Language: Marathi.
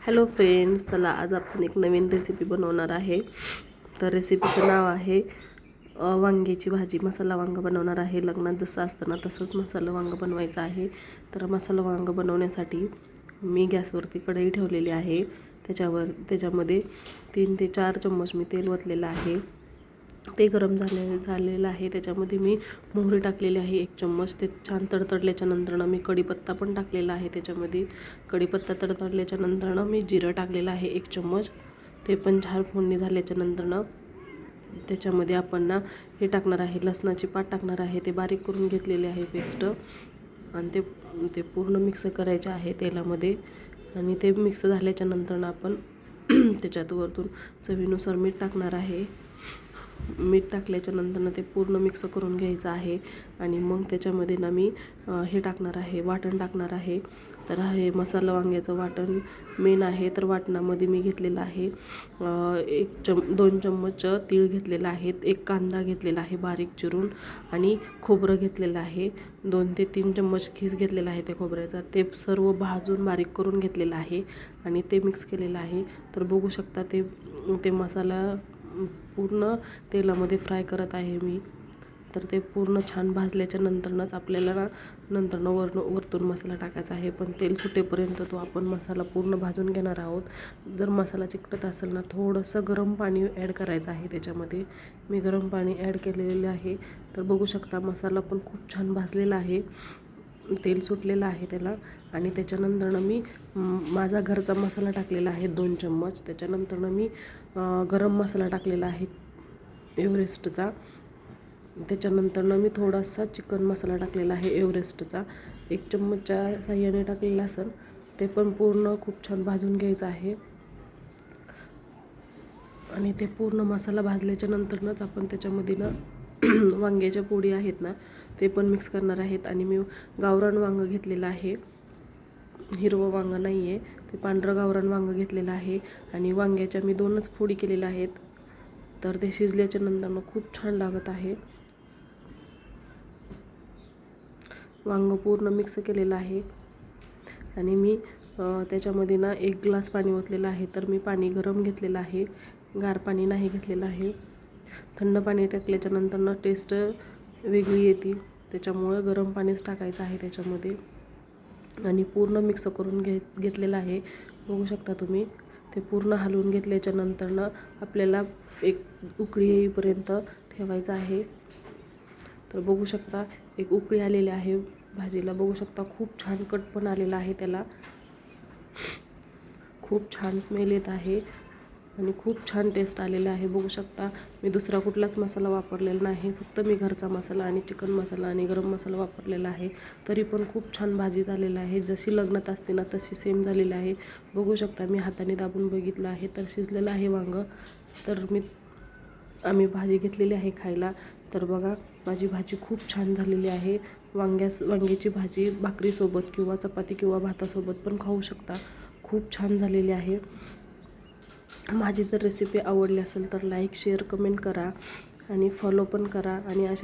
हॅलो फ्रेंड्स, चला आज आपण एक नवीन रेसिपी बनवणार आहे. तर रेसिपीचं नाव आहे वांग्याची भाजी. मसाला वांग बनवणार आहे. लग्नात जसं असतं ना तसंच मसाला वांग बनवायचं आहे. तर मसाला वांग बनवण्यासाठी मी गॅसवरती कढई ठेवलेली आहे. त्याच्यामध्ये 3 ते 4 चम्मच मी तेल ओतलेलं आहे. ते गरम झालेलं आहे. त्याच्यामध्ये मी मोहरी टाकलेली आहे 1 चम्मच. ते छान तडतडल्याच्या नंतरनं मी कढीपत्ता पण टाकलेला आहे. त्याच्यामध्ये कढीपत्ता तडतडल्याच्या नंतरनं मी जिरं टाकलेलं आहे 1 चम्मच. ते पण छान फोडणी झाल्याच्या नंतरनं त्याच्यामध्ये आपण ना हे टाकणार आहे, लसणाची पात टाकणार आहे. ते बारीक करून घेतलेले आहे पेस्ट. आणि ते पूर्ण मिक्स करायचे आहे तेलामध्ये. आणि ते मिक्स झाल्याच्या नंतरनं आपण त्याच्यात वरतून चवीनुसार मीठ टाकणार आहे. मीठ टाकल्याच्या नंतरनं ते पूर्ण मिक्स करून घ्यायचं आहे. आणि मग त्याच्यामध्ये ना मी हे टाकणार आहे, वाटण टाकणार आहे. तर हे मसाला वांग्याचं वाटण मेन आहे. तर वाटणामध्ये मी घेतलेलं आहे 2 चम्मच तीळ घेतलेलं आहेत, 1 कांदा घेतलेला आहे बारीक चिरून, आणि खोबरं घेतलेलं आहे 2 ते 3 चम्मच खीस घेतलेला आहे त्या खोबऱ्याचा. ते सर्व भाजून बारीक करून घेतलेलं आहे आणि ते मिक्स केलेलं आहे. तर बघू शकता ते मसाला पूर्ण तेलामध्ये फ्राय करत आहे मी. तर ते पूर्ण छान भाजल्याच्या नंतरनंच आपल्याला नंतरनं वरतून मसाला टाकायचा आहे. पण तेल सुटेपर्यंत तो आपण मसाला पूर्ण भाजून घेणार आहोत. जर मसाला चिकटत असेल ना, थोडंसं गरम पाणी ॲड करायचं आहे त्याच्यामध्ये. मी गरम पाणी ॲड केलेलं आहे. तर बघू शकता मसाला पण खूप छान भाजलेला आहे, तेल सुटलेलं आहे त्याला. आणि त्याच्यानंतरनं मी माझा घरचा मसाला टाकलेला आहे 2 चम्मच. त्याच्यानंतरनं मी गरम मसाला टाकलेला आहे एव्हरेस्टचा. त्याच्यानंतरनं मी थोडासा चिकन मसाला टाकलेला आहे एव्हरेस्टचा, 1 चम्मचच्या साह्याने टाकलेला असेल. ते पण पूर्ण खूप छान भाजून घ्यायचं आहे. आणि ते पूर्ण मसाला भाजल्याच्या नंतरनंच आपण त्याच्यामध्ये ना वांग्याच्या पोळी आहेत ना ते पण मिक्स करणार आहेत. आणि मी गावरान वांग घेतलेलं आहे, हिरवं वांग नाही आहे, ते पांढरं गावरान वांग घेतलेलं आहे. आणि वांग्याच्या मी 2च फोडी केलेल्या आहेत. तर ते शिजल्याच्या नंतरनं खूप छान लागत आहे. वांग पूर्ण मिक्स केलेलं आहे. आणि मी त्याच्यामध्ये ना 1 ग्लास पाणी ओतलेलं आहे. तर मी पाणी गरम घेतलेलं आहे, गार पाणी नाही घेतलेलं आहे. थंड पाणी टाकल्याच्या नंतरनं टेस्ट वेगळी येते, त्याच्यामुळं गरम पाणीच टाकायचं आहे त्याच्यामध्ये. आणि पूर्ण मिक्स करून घेतलेलं आहे. बघू शकता तुम्ही. ते पूर्ण हलवून घेतल्याच्या नंतरनं आपल्याला एक उकळी येईपर्यंत ठेवायचं आहे. तर बघू शकता 1 उकळी आलेली आहे भाजीला. बघू शकता खूप छान कट पण आलेला आहे त्याला. खूप छान स्मेल येत आहे आणि खूप छान टेस्ट आलेला आहे. बघू शकता मी दुसरा कुठलाच मसाला वापरलेला नाही, फक्त मी घरचा मसाला आणि चिकन मसाला आणि गरम मसाला वापरलेला आहे. तरी पण खूप छान भाजी झालेली आहे. जशी लग्नात असते ना तशी सेम झालेली आहे. बघू शकता मी हाताने दाबून बघितलं आहे तर शिजलेलं आहे वांग. तर आम्ही भाजी घेतलेली आहे खायला. तर बघा माझी भाजी खूप छान झालेली आहे. वांग्याची भाजी भाकरीसोबत किंवा चपाती किंवा भातासोबत पण खाऊ शकता. खूप छान झालेली आहे. माझी जर रेसिपी आवडली असेल तर लाईक, शेअर, कमेंट करा आणि फॉलो पण करा. आणि अशा